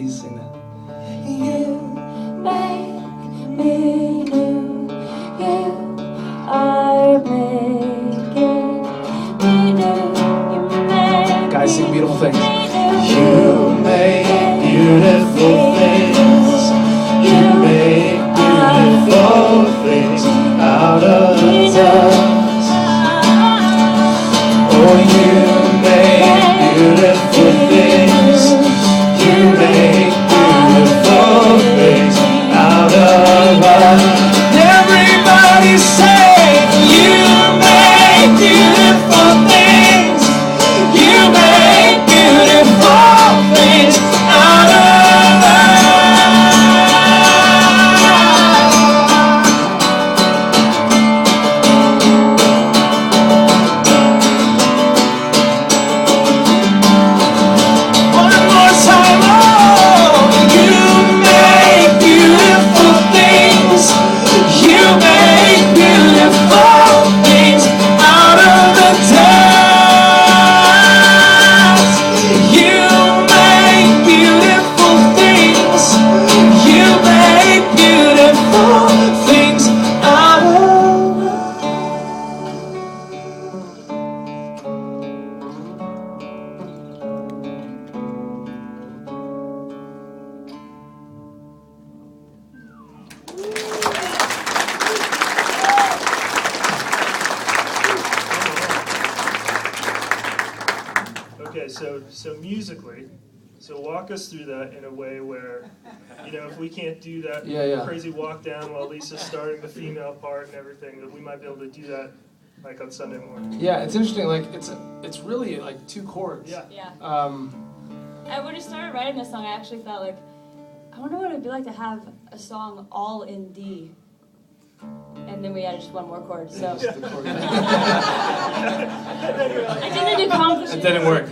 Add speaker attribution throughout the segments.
Speaker 1: Please sing that.
Speaker 2: You make me new. You are making me new. You make
Speaker 1: Guys, sing beautiful things.
Speaker 2: me new.
Speaker 1: You make beautiful things. You make beautiful things out of the dust. Oh, you make beautiful things. You make beautiful things out of us. Everybody say, you make beautiful things. You make beautiful things out of us. One more time, oh, you make beautiful things. You make beautiful things out of the dust. You make beautiful things. You make beautiful things out of
Speaker 3: Okay, so musically, so walk us through that in a way where, if we can't do that
Speaker 1: Yeah.
Speaker 3: crazy walk down while Lisa's starting the female part and everything, that we might be able to do that like on Sunday morning.
Speaker 1: Yeah, it's interesting. Like it's really like two chords.
Speaker 3: Yeah.
Speaker 2: Yeah. When I started writing this song, I actually felt like, I wonder what it'd be like to have a song all in D. And then we added just one more chord, so.
Speaker 1: Just the chord.
Speaker 2: I didn't accomplish
Speaker 1: It
Speaker 2: it.
Speaker 1: didn't work.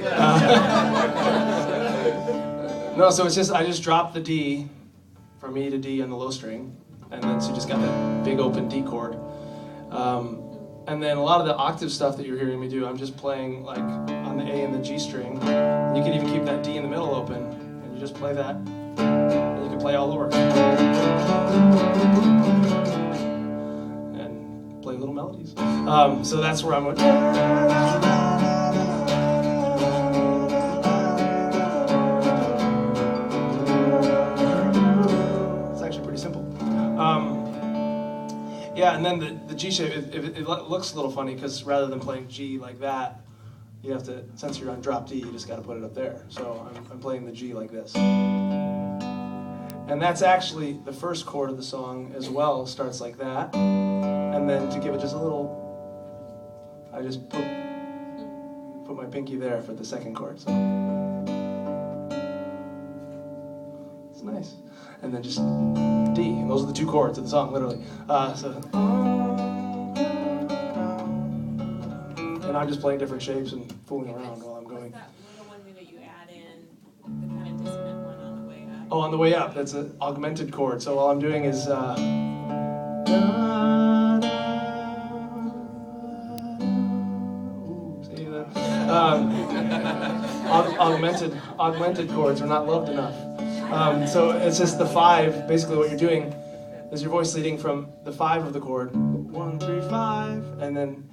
Speaker 1: No, so it's just I just dropped the D from E to D on the low string, and then so you just got that big open D chord. And then a lot of the octave stuff that you're hearing me do, I'm just playing like on the A and the G string. And you can even keep that D in the middle open, and you just play that, and you can play all over. And play little melodies. So that's where I'm going. It's actually pretty simple. Yeah, and then the G shape, it looks a little funny because rather than playing G like that, you have to, since you're on drop D, you just got to put it up there. So I'm playing the G like this. And that's actually the first chord of the song as well, starts like that. And then to give it just a little, I just put my pinky there for the second chord. So it's nice. And then just D, and those are the two chords of the song, literally. And I'm just playing different shapes and fooling around while I'm going.
Speaker 4: That little one that you add in, the kind of dissonant one on the way up.
Speaker 1: Oh, on the way up, that's an augmented chord. So all I'm doing is see that? Augmented chords are not loved enough. So it's just the 5. Basically, what you're doing is your voice leading from the 5 of the chord, 1, 3, 5, and then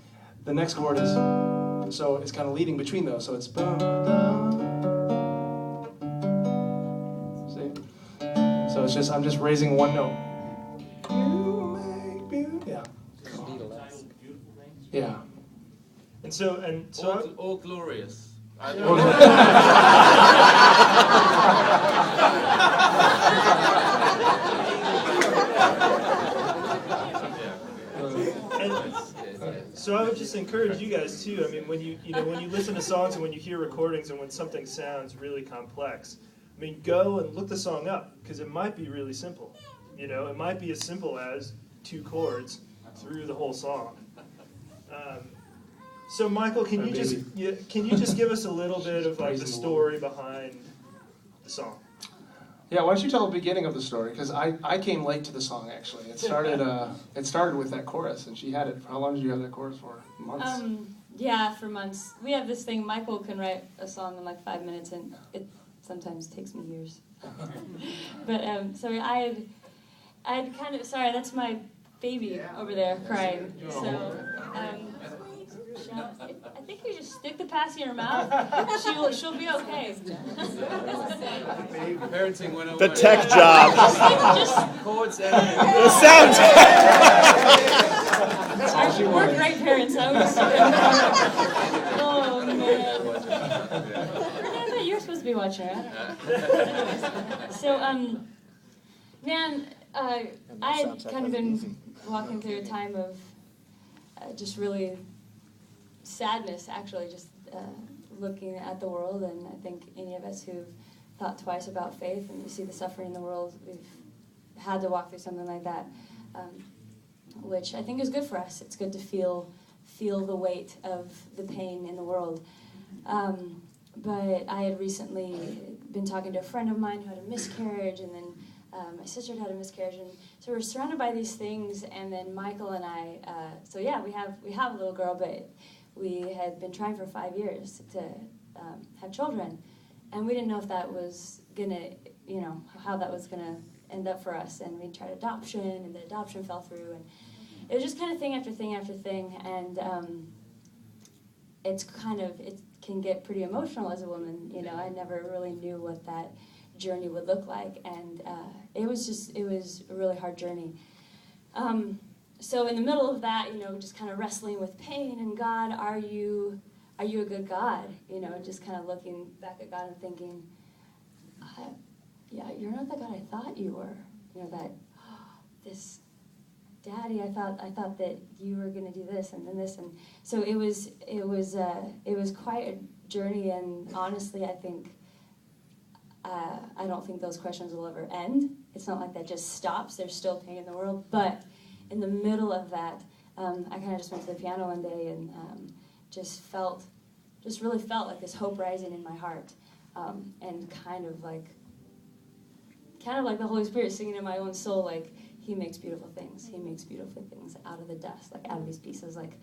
Speaker 1: the next chord is, so it's kind of leading between those. So it's bum, da. See? So it's just I'm just raising one note. You make beauty. Yeah. Yeah.
Speaker 3: And so
Speaker 5: all glorious.
Speaker 3: So I would just encourage you guys too. I mean, when you listen to songs and when you hear recordings and when something sounds really complex, I mean, go and look the song up because it might be really simple. It might be as simple as 2 chords through the whole song. So Michael, can you just give us a little bit of like the story behind the song?
Speaker 1: Yeah, why don't you tell the beginning of the story? Because I came late to the song, actually. It started with that chorus, and she had it. How long did you have that chorus for? Months?
Speaker 2: Yeah, for months. We have this thing, Michael can write a song in like 5 minutes, and it's sometimes takes me years. But so I'd kind of, sorry, that's my baby over there crying. So I think you just stick the passy in her mouth. She'll be okay.
Speaker 5: Parenting 101.
Speaker 6: The tech job.
Speaker 2: Just
Speaker 5: Chords and
Speaker 6: The sound
Speaker 2: we're great parents. I would just oh man. I thought you were supposed to be watching her. So man, I had kind of been walking through a time of just really sadness, actually, just looking at the world, and I think any of us who've thought twice about faith and you see the suffering in the world, we've had to walk through something like that, which I think is good for us. It's good to feel the weight of the pain in the world. But I had recently been talking to a friend of mine who had a miscarriage, and then my sister had a miscarriage, and so we're surrounded by these things. And then Michael and I, so yeah, we have a little girl, but we had been trying for 5 years to have children, and we didn't know if that was gonna, how that was gonna end up for us. And we tried adoption, and the adoption fell through, and it was just kind of thing after thing after thing. And it can get pretty emotional as a woman. I never really knew what that journey would look like, and it was a really hard journey. So in the middle of that, just kind of wrestling with pain and God, are you a good God? Just kind of looking back at God and thinking, yeah, you're not the God I thought you were. This Daddy, I thought that you were going to do this and then this, and so it was quite a journey. And honestly, I think I don't think those questions will ever end. It's not like that just stops. There's still pain in the world, but in the middle of that, I kind of just went to the piano one day and just really felt like this hope rising in my heart, and kind of like the Holy Spirit singing in my own soul, like, He makes beautiful things. He makes beautiful things out of the dust, like out of these pieces, like.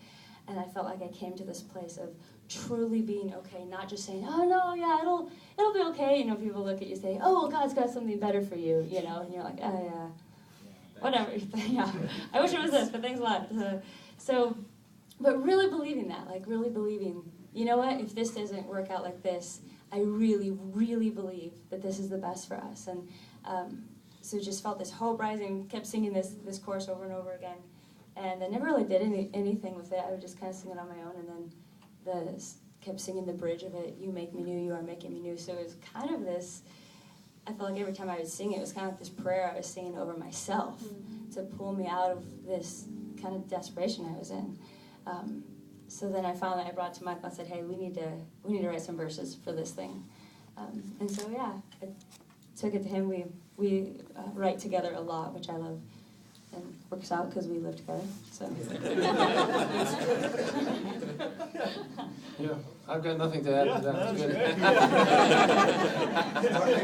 Speaker 2: And I felt like I came to this place of truly being okay, not just saying, oh no, yeah, it'll be okay. People look at you and say, oh, well, God's got something better for you, and you're like, oh yeah, whatever. Yeah, I wish it was this, but thanks a lot. But really believing that, like really believing, you know what, if this doesn't work out like this, I really, really believe that this is the best for us. And so just felt this hope rising, kept singing this chorus over and over again. And I never really did anything with it. I would just kind of sing it on my own, and then kept singing the bridge of it, you make me new, you are making me new. So it was kind of this, I felt like every time I would sing it was kind of like this prayer I was singing over myself to pull me out of this kind of desperation I was in. So then I brought it to Michael and said, hey, we need to write some verses for this thing. And so yeah, I took it to him. We write together a lot, which I love. And works out because we live together. So.
Speaker 1: Yeah, I've got nothing to add to that. It's good.